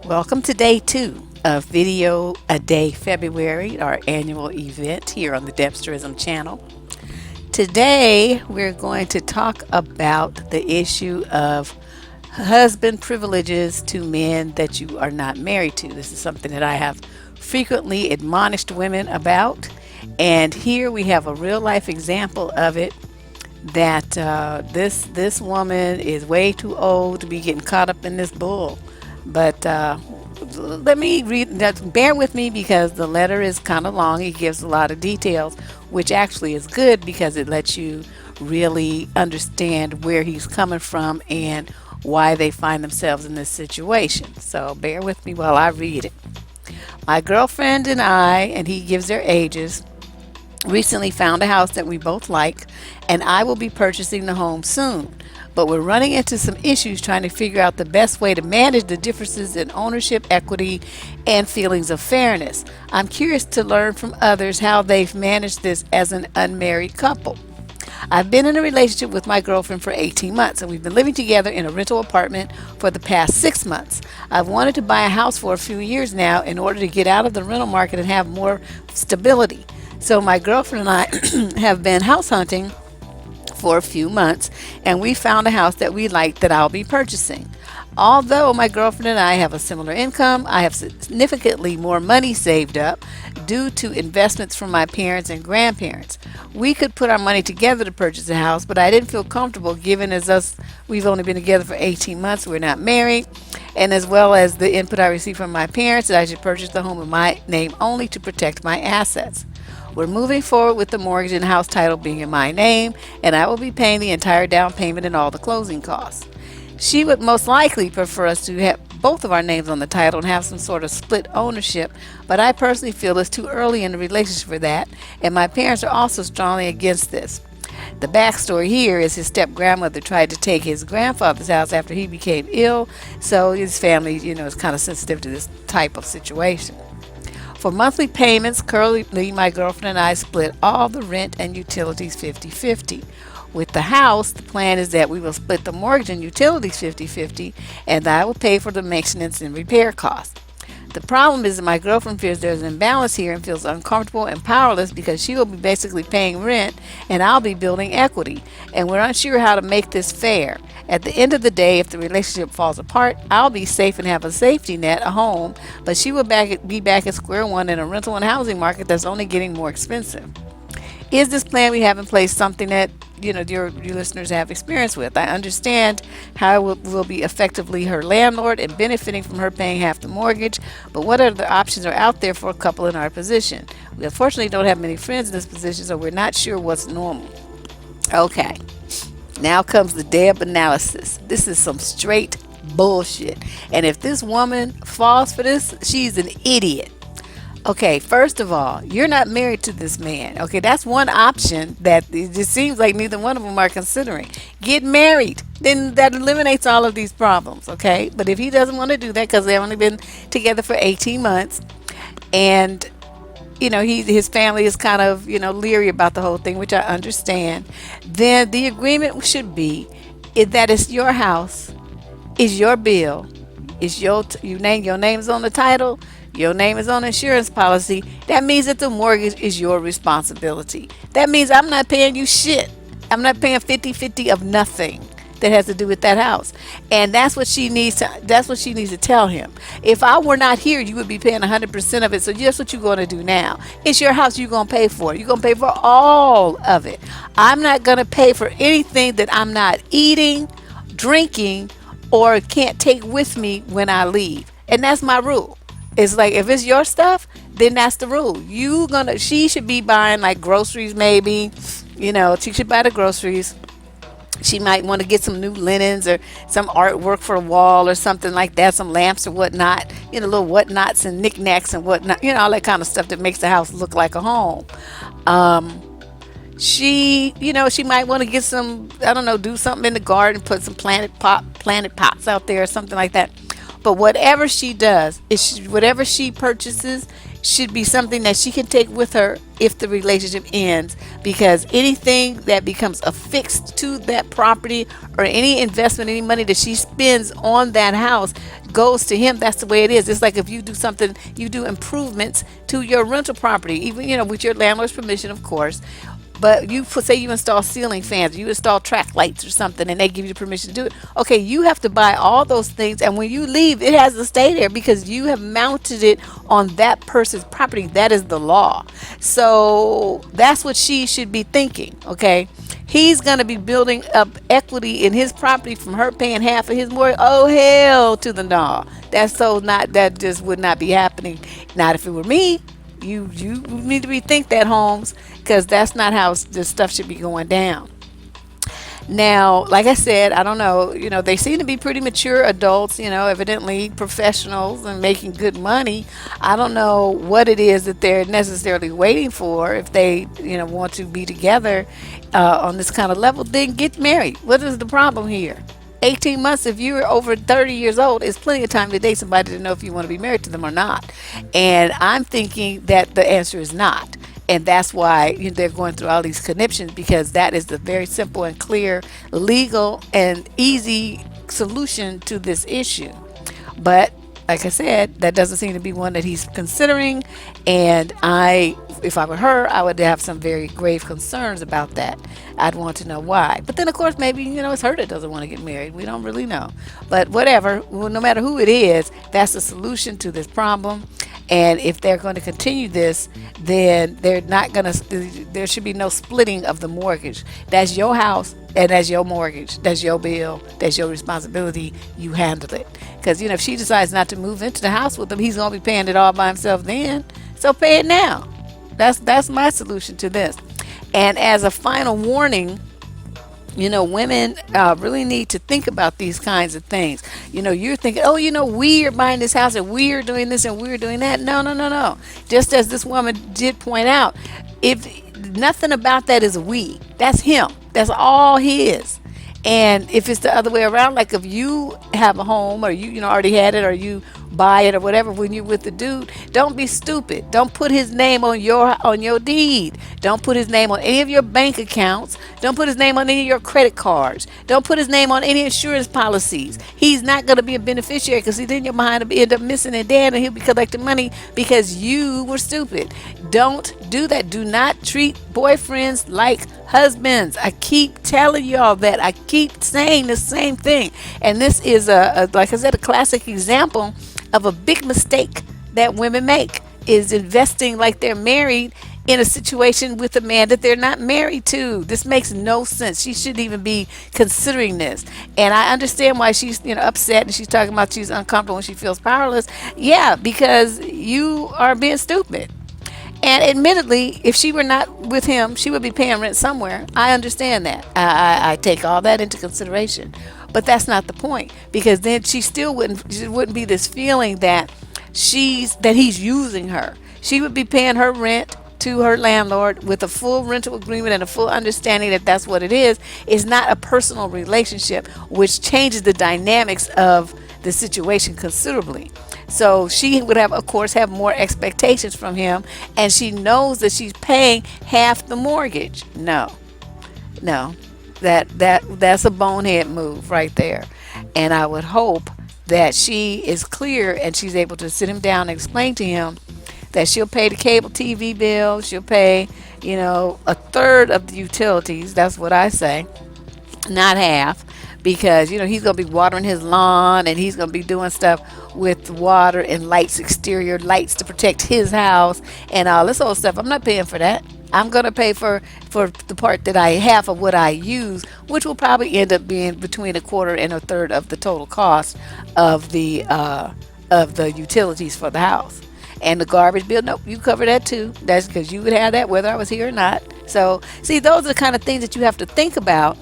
Welcome to day 2 of Video a Day February, our annual event here on the Debsterism channel. Today, we're going to talk about the issue of husband privileges to men that you are not married to. This is something that I have frequently admonished women about, and here we have a real life example of it that this woman is way too old to be getting caught up in this bull. But let me read that. Bear with me because the letter is kind of long. It gives a lot of details, which actually is good because it lets you really understand where he's coming from and why they find themselves in this situation. So bear with me while I read it. My girlfriend and he gives their ages, recently found a house that we both like, and I will be purchasing the home soon. But we're running into some issues trying to figure out the best way to manage the differences in ownership, equity, and feelings of fairness. I'm curious to learn from others how they've managed this as an unmarried couple. I've been in a relationship with my girlfriend for 18 months, and we've been living together in a rental apartment for the past 6 months. I've wanted to buy a house for a few years now in order to get out of the rental market and have more stability. So my girlfriend and I have been house hunting for a few months, and we found a house that we like that I'll be purchasing. Although my girlfriend and I have a similar income, I have significantly more money saved up due to investments from my parents and grandparents. We could put our money together to purchase a house, but I didn't feel comfortable given we've only been together for 18 months, we're not married, and as well as the input I received from my parents that I should purchase the home in my name only to protect my assets. We're moving forward with the mortgage and house title being in my name, and I will be paying the entire down payment and all the closing costs. She would most likely prefer us to have both of our names on the title and have some sort of split ownership, but I personally feel it's too early in the relationship for that, and my parents are also strongly against this. The backstory here is his step grandmother tried to take his grandfather's house after he became ill, so his family, is kind of sensitive to this type of situation. For monthly payments, currently my girlfriend and I split all the rent and utilities 50-50. With the house, the plan is that we will split the mortgage and utilities 50-50, and I will pay for the maintenance and repair costs. The problem is that my girlfriend fears there's an imbalance here and feels uncomfortable and powerless because she will be basically paying rent and I'll be building equity, and we're unsure how to make this fair. At the end of the day, if the relationship falls apart, I'll be safe and have a safety net, a home, but she will be back at square one in a rental and housing market that's only getting more expensive. Is this plan we have in place something that your listeners have experience with? I understand how it will be effectively her landlord and benefiting from her paying half the mortgage, but what other options are out there for a couple in our position? We unfortunately don't have many friends in this position, so we're not sure what's normal. Okay, now comes the Deb analysis. This is some straight bullshit, and if this woman falls for this, she's an idiot. Okay, first of all, you're not married to this man. Okay, that's one option that it just seems like neither one of them are considering. Get married. Then that eliminates all of these problems, okay? But if he doesn't want to do that because they've only been together for 18 months and his family is kind of, leery about the whole thing, which I understand, then the agreement should be that it's your house, is your bill, is your name's on the title, your name is on the insurance policy. That means that the mortgage is your responsibility. That means I'm not paying you shit. I'm not paying 50-50 of nothing that has to do with that house. And that's what she needs to tell him. If I were not here, you would be paying 100% of it. So guess what you're going to do now? It's your house, you're going to pay for it. You're going to pay for all of it. I'm not going to pay for anything that I'm not eating, drinking, or can't take with me when I leave. And that's my rule. It's like if it's your stuff, then that's the rule. She should be buying like groceries maybe. She should buy the groceries. She might want to get some new linens or some artwork for a wall or something like that, some lamps or whatnot, little whatnots and knickknacks and whatnot, all that kind of stuff that makes the house look like a home. She might want to get some, I don't know, do something in the garden, put some planted pots out there or something like that. But whatever she does, whatever she purchases should be something that she can take with her if the relationship ends, because anything that becomes affixed to that property, or any investment, any money that she spends on that house, goes to him. That's the way it is. It's like if you do something, you do improvements to your rental property, even, with your landlord's permission, of course. But say you install ceiling fans, you install track lights or something, and they give you permission to do it. Okay, you have to buy all those things, and when you leave, it has to stay there because you have mounted it on that person's property. That is the law. So that's what she should be thinking. Okay, he's gonna be building up equity in his property from her paying half of his mortgage. Oh, hell to the no! That just would not be happening. Not if it were me. You need to rethink that, Holmes, because that's not how this stuff should be going down. Now, like I said, I don't know, they seem to be pretty mature adults, evidently professionals and making good money. I don't know what it is that they're necessarily waiting for. If they, want to be together on this kind of level, then get married. What is the problem here? 18 months, if you're over 30 years old, is plenty of time to date somebody to know if you want to be married to them or not. And I'm thinking that the answer is not. And that's why they're going through all these conniptions, because that is the very simple and clear, legal and easy solution to this issue. But like I said, that doesn't seem to be one that he's considering. And if I were her, I would have some very grave concerns about that. I'd want to know why. But then, of course, maybe, it's her that doesn't want to get married. We don't really know. But whatever, well, no matter who it is, that's the solution to this problem. And if they're going to continue this, then they're not going to, there should be no splitting of the mortgage. That's your house and that's your mortgage. That's your bill. That's your responsibility. You handle it. Because, if she decides not to move into the house with him, he's going to be paying it all by himself then. So pay it now. That's my solution to this. And as a final warning, women really need to think about these kinds of things. You're thinking, oh, we are buying this house and we're doing this and we're doing that. No, no, no, no. Just as this woman did point out, if nothing about that is a we, that's him. That's all his. And if it's the other way around, like if you have a home or you already had it, or you buy it or whatever, when you're with the dude, don't be stupid. Don't put his name on your deed. Don't put his name on any of your bank accounts. Don't put his name on any of your credit cards. Don't put his name on any insurance policies. He's not going to be a beneficiary, because then your mind will end up missing and dead, and he'll be collecting money because you were stupid. Don't do that. Do not treat boyfriends like husbands. I keep telling y'all that. I keep saying the same thing. And this is like I said, a classic example of a big mistake that women make, is investing like they're married in a situation with a man that they're not married to. This makes no sense. She shouldn't even be considering this. And I understand why she's upset, and she's talking about she's uncomfortable and she feels powerless. Yeah, because you are being stupid. And admittedly, if she were not with him, she would be paying rent somewhere. I understand that. I take all that into consideration. But that's not the point, because then she wouldn't be this feeling that he's using her. She would be paying her rent to her landlord with a full rental agreement and a full understanding that that's what it is. It's not a personal relationship, which changes the dynamics of the situation considerably. So she would of course have more expectations from him, and she knows that she's paying half the mortgage. No. That's a bonehead move right there. And I would hope that she is clear and she's able to sit him down and explain to him that she'll pay the cable TV bill, she'll pay, a third of the utilities. That's what I say, not half, because he's going to be watering his lawn, and he's going to be doing stuff with water and lights, exterior lights to protect his house and all this old stuff. I'm not paying for that. I'm going to pay for the part that I have of what I use, which will probably end up being between a quarter and a third of the total cost of the utilities for the house. And the garbage bill, nope, you cover that too. That's because you would have that whether I was here or not. So, see, those are the kind of things that you have to think about.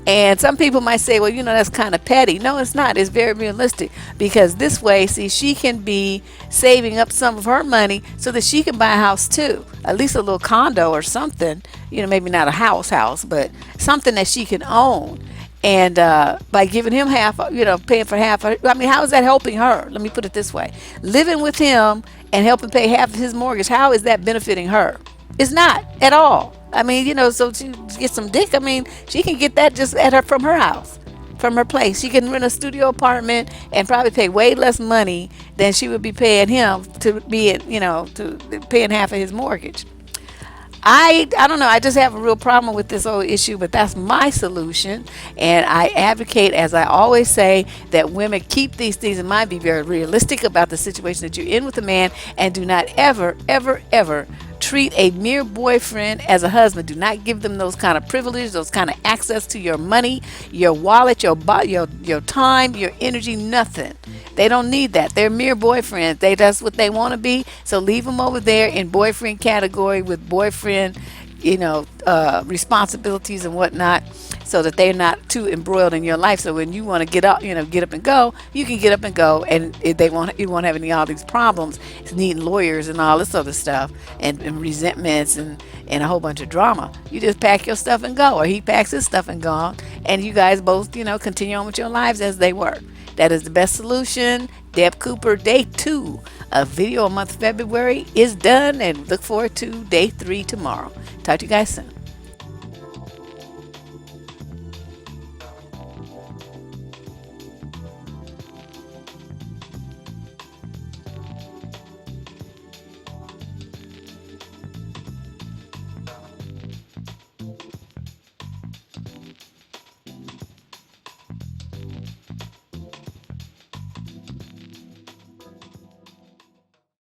And some people might say, well, that's kind of petty. No, it's not. It's very realistic, because this way, see, she can be saving up some of her money so that she can buy a house too, at least a little condo or something, maybe not a house, but something that she can own. And by giving him half, paying for half. I mean, how is that helping her? Let me put it this way: living with him and helping pay half of his mortgage. How is that benefiting her? It's not at all. I mean, so she gets some dick. I mean, she can get that just at her from her house, from her place. She can rent a studio apartment and probably pay way less money than she would be paying him to be, to paying half of his mortgage. I don't know. I just have a real problem with this whole issue, but that's my solution. And I advocate, as I always say, that women keep these things in mind, be very realistic about the situation that you're in with a man, and do not ever, ever, ever treat a mere boyfriend as a husband. Do not give them those kind of privileges, those kind of access to your money, your wallet, your time, your energy, nothing. They don't need that. They're mere boyfriends. That's what they want to be. So leave them over there in boyfriend category with boyfriend, responsibilities and whatnot, so that they're not too embroiled in your life. So when you want to get up, get up and go, you can get up and go, and you won't have any all these problems, needing lawyers and all this other stuff, and resentments and a whole bunch of drama. You just pack your stuff and go, or he packs his stuff and gone, and you guys both, continue on with your lives as they were. That is the best solution. Deb Cooper, day 2 of Video a Month February is done, and look forward to day 3 tomorrow. Talk to you guys soon.